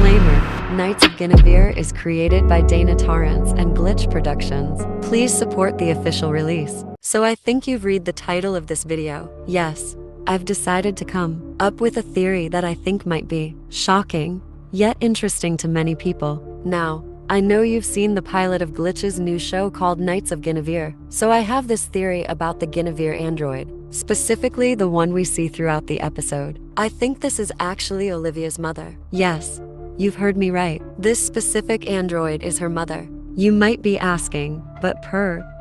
Disclaimer: Knights of Guinevere is created by Dana Torrance and Glitch Productions. Please support the official release. So I think you've read the title of this video. Yes, I've decided to come up with a theory that I think might be shocking, yet interesting to many people. Now, I know you've seen the pilot of Glitch's new show called Knights of Guinevere, so I have this theory about the Guinevere android, specifically the one we see throughout the episode. I think this is actually Olivia's mother. Yes, you've heard me right. This specific android is her mother. You might be asking, but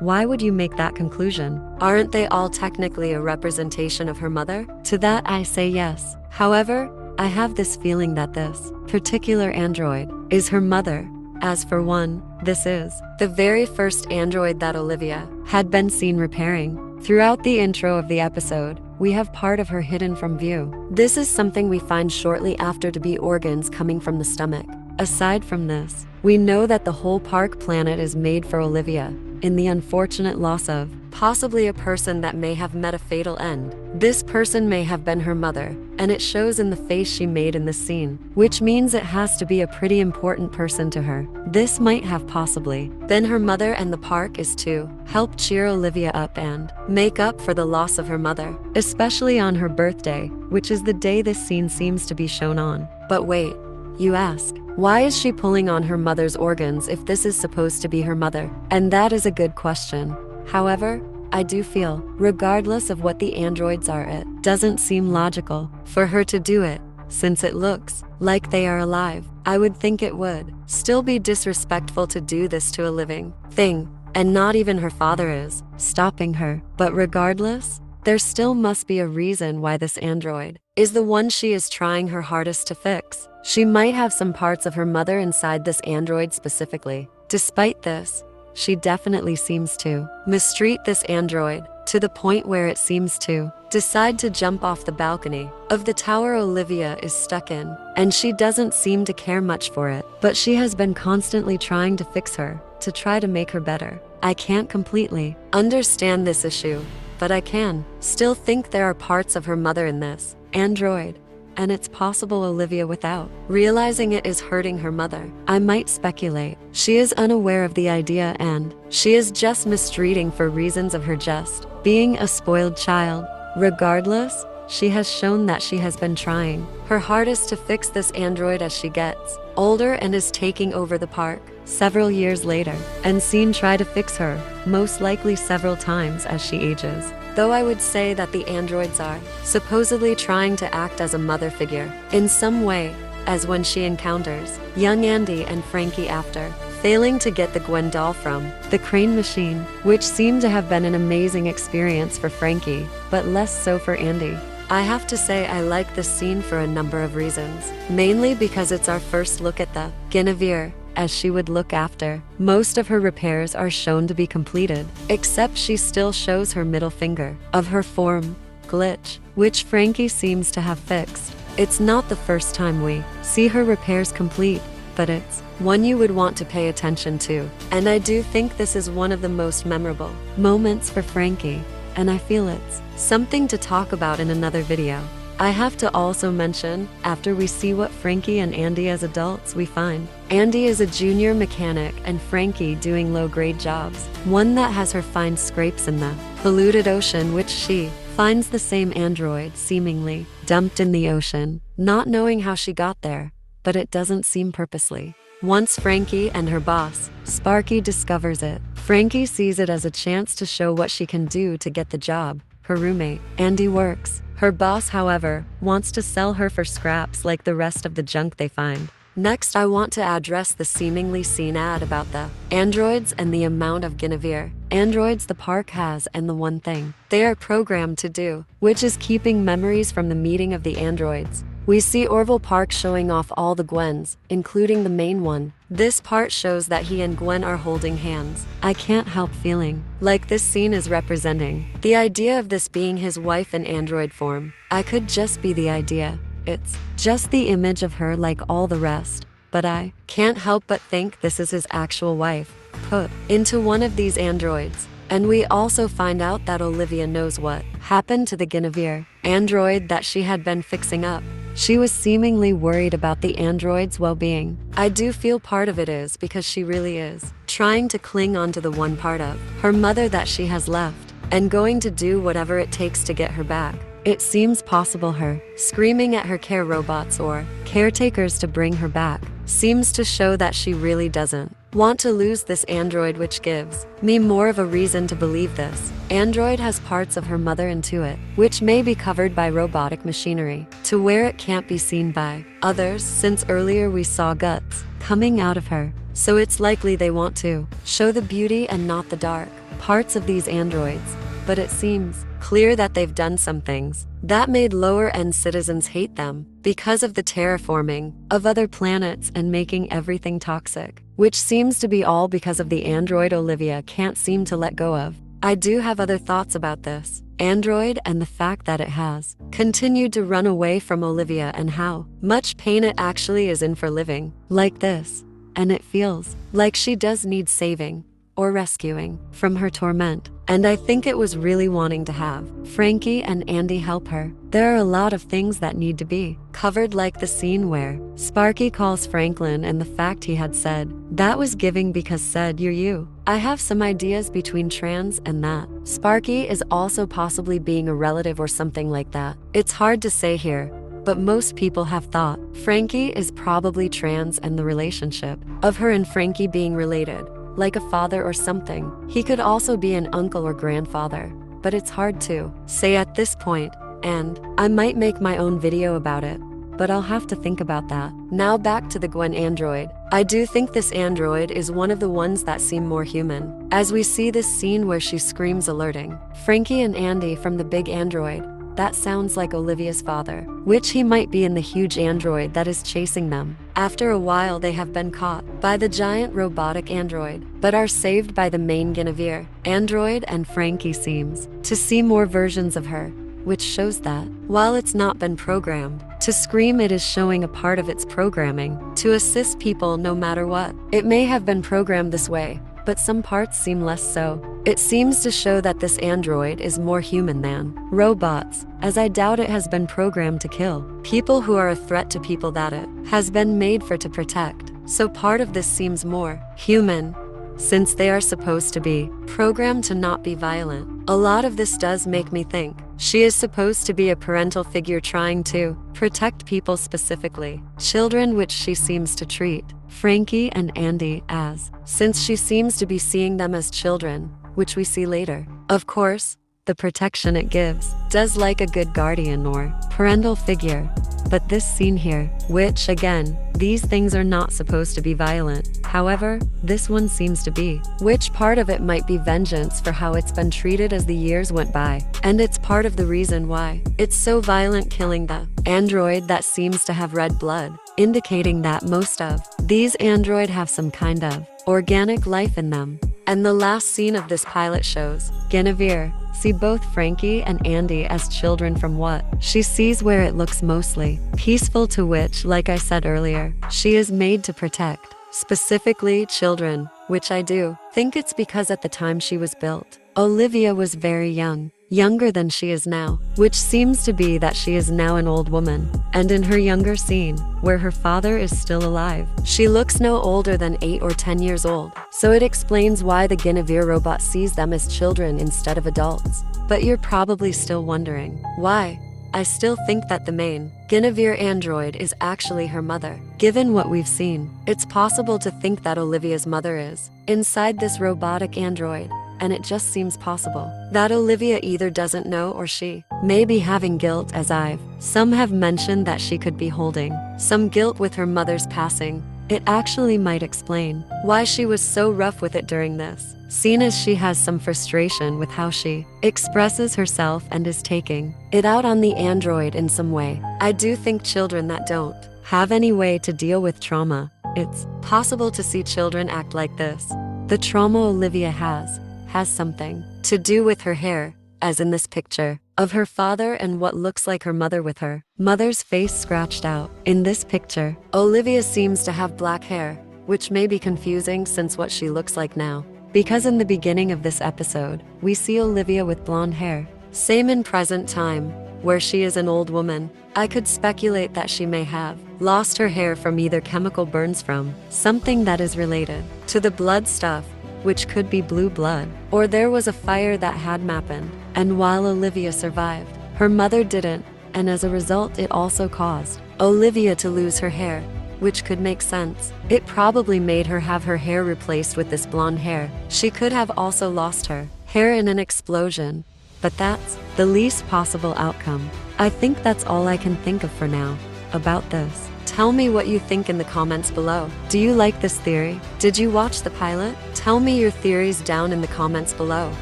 why would you make that conclusion? Aren't they all technically a representation of her mother? To that I say yes. However, I have this feeling that this particular android is her mother. As for one, this is the very first android that Olivia had been seen repairing. Throughout the intro of the episode, we have part of her hidden from view. This is something we find shortly after to be organs coming from the stomach. Aside from this, we know that the whole park planet is made for Olivia, in the unfortunate loss of possibly a person that may have met a fatal end. This person may have been her mother, and it shows in the face she made in this scene, which means it has to be a pretty important person to her. This might have possibly been her mother, and the park is to help cheer Olivia up and make up for the loss of her mother, especially on her birthday, which is the day this scene seems to be shown on. But wait, you ask, why is she pulling on her mother's organs if this is supposed to be her mother? And that is a good question. However, I do feel, regardless of what the androids are, it doesn't seem logical for her to do it, since it looks like they are alive. I would think it would still be disrespectful to do this to a living thing, and not even her father is stopping her. But regardless, there still must be a reason why this android is the one she is trying her hardest to fix. She might have some parts of her mother inside this android specifically. Despite this, she definitely seems to mistreat this android to the point where it seems to decide to jump off the balcony of the tower Olivia is stuck in, and she doesn't seem to care much for it, but she has been constantly trying to fix her, to try to make her better. I can't completely understand this issue, but I can still think there are parts of her mother in this android, and it's possible Olivia, without realizing it, is hurting her mother. I might speculate she is unaware of the idea and she is just mistreating for reasons of her just being a spoiled child. Regardless, she has shown that she has been trying her hardest to fix this android as she gets older and is taking over the park several years later, and seen try to fix her, most likely several times as she ages. Though I would say that the androids are supposedly trying to act as a mother figure in some way, as when she encounters young Andy and Frankie after failing to get the Gwen doll from the crane machine, which seemed to have been an amazing experience for Frankie, but less so for Andy. I have to say I like this scene for a number of reasons, mainly because it's our first look at the Guinevere as she would look after most of her repairs are shown to be completed, except she still shows her middle finger of her form, Glitch, which Frankie seems to have fixed. It's not the first time we see her repairs complete, but it's one you would want to pay attention to, and I do think this is one of the most memorable moments for Frankie, and I feel it's something to talk about in another video. I have to also mention, after we see what Frankie and Andy as adults, we find Andy is a junior mechanic and Frankie doing low-grade jobs, one that has her find scrapes in the polluted ocean, which she finds the same android seemingly dumped in the ocean, not knowing how she got there, but it doesn't seem purposely. Once Frankie and her boss, Sparky, discovers it, Frankie sees it as a chance to show what she can do to get the job her roommate, Andy, works. Her boss, however, wants to sell her for scraps like the rest of the junk they find. Next, I want to address the seemingly seen ad about the androids and the amount of Guinevere androids the park has, and the one thing they are programmed to do, which is keeping memories from the meeting of the androids. We see Orville Park showing off all the Gwens, including the main one. This part shows that he and Gwen are holding hands. I can't help feeling like this scene is representing the idea of this being his wife in android form. I could just be the idea. It's just the image of her like all the rest, but I can't help but think this is his actual wife, put into one of these androids. And we also find out that Olivia knows what happened to the Guinevere android that she had been fixing up. she was seemingly worried about the android's well-being. I do feel part of it is because she really is trying to cling on to the one part of her mother that she has left, and going to do whatever it takes to get her back. It seems possible her screaming at her care robots or caretakers to bring her back seems to show that she really doesn't want to lose this android, which gives me more of a reason to believe this android has parts of her mother into it, which may be covered by robotic machinery to where it can't be seen by others, since earlier we saw guts coming out of her. So it's likely they want to show the beauty and not the dark parts of these androids. But it seems clear that they've done some things that made lower-end citizens hate them because of the terraforming of other planets and making everything toxic, which seems to be all because of the android Olivia can't seem to let go of. I do have other thoughts about this android and the fact that it has continued to run away from Olivia and how much pain it actually is in for living like this. And it feels like she does need saving or rescuing from her torment. And I think it was really wanting to have Frankie and Andy help her. There are a lot of things that need to be covered, like the scene where Sparky calls Franklin and the fact he had said that was giving because said you're you. I have some ideas between trans and that Sparky is also possibly being a relative or something like that. It's hard to say here, but most people have thought Frankie is probably trans and the relationship of her and Frankie being related, like a father or something. He could also be an uncle or grandfather, but it's hard to say at this point, and I might make my own video about it, but I'll have to think about that. Now back to the Gwen android. I do think this android is one of the ones that seem more human, as we see this scene where she screams alerting Frankie and Andy from the big android. That sounds like Olivia's father, which he might be in the huge android that is chasing them. After a while they have been caught by the giant robotic android, but are saved by the main Guinevere android, and Frankie seems to see more versions of her, which shows that while it's not been programmed to scream, it is showing a part of its programming to assist people no matter what. It may have been programmed this way, but some parts seem less so. It seems to show that this android is more human than robots, as I doubt it has been programmed to kill people who are a threat to people that it has been made for to protect. So part of this seems more human, since they are supposed to be programmed to not be violent. A lot of this does make me think she is supposed to be a parental figure trying to protect people, specifically children, which she seems to treat Frankie and Andy as, since she seems to be seeing them as children, which we see later. Of course, the protection it gives does like a good guardian or parental figure. But this scene here, which again, these things are not supposed to be violent. However, this one seems to be, which part of it might be vengeance for how it's been treated as the years went by. And it's part of the reason why it's so violent, killing the android that seems to have red blood, indicating that most of these android have some kind of organic life in them. And the last scene of this pilot shows Guinevere see both Frankie and Andy as children from what she sees, where it looks mostly peaceful, to which, like I said earlier, she is made to protect, specifically children, which I do think it's because at the time she was built, Olivia was very young, younger than she is now, which seems to be that she is now an old woman. And in her younger scene, where her father is still alive, she looks no older than 8 or 10 years old. So it explains why the Guinevere robot sees them as children instead of adults. But you're probably still wondering why. I still think that the main Guinevere android is actually her mother. Given what we've seen, it's possible to think that Olivia's mother is inside this robotic android. And it just seems possible that Olivia either doesn't know or she may be having guilt, as some have mentioned that she could be holding some guilt with her mother's passing. It actually might explain why she was so rough with it during this scene, as she has some frustration with how she expresses herself and is taking it out on the android in some way. I do think children that don't have any way to deal with trauma, it's possible to see children act like this. The trauma Olivia has something to do with her hair, as in this picture of her father and what looks like her mother with her mother's face scratched out. In this picture, Olivia seems to have black hair, which may be confusing since what she looks like now, because in the beginning of this episode, we see Olivia with blonde hair. Same in present time, where she is an old woman. I could speculate that she may have lost her hair from either chemical burns from something that is related to the blood stuff, which could be blue blood, or there was a fire that had happened, and while Olivia survived, her mother didn't, and as a result it also caused Olivia to lose her hair, which could make sense. It probably made her have her hair replaced with this blonde hair. She could have also lost her hair in an explosion, but that's the least possible outcome. I think that's all I can think of for now about this. Tell me what you think in the comments below. Do you like this theory? Did you watch the pilot? Tell me your theories down in the comments below.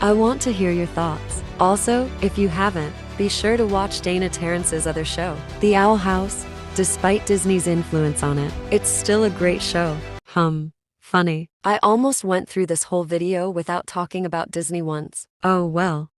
I want to hear your thoughts. Also, if you haven't, be sure to watch Dana Terrance's other show, The Owl House. Despite Disney's influence on it, it's still a great show. Funny. I almost went through this whole video without talking about Disney once. Oh well.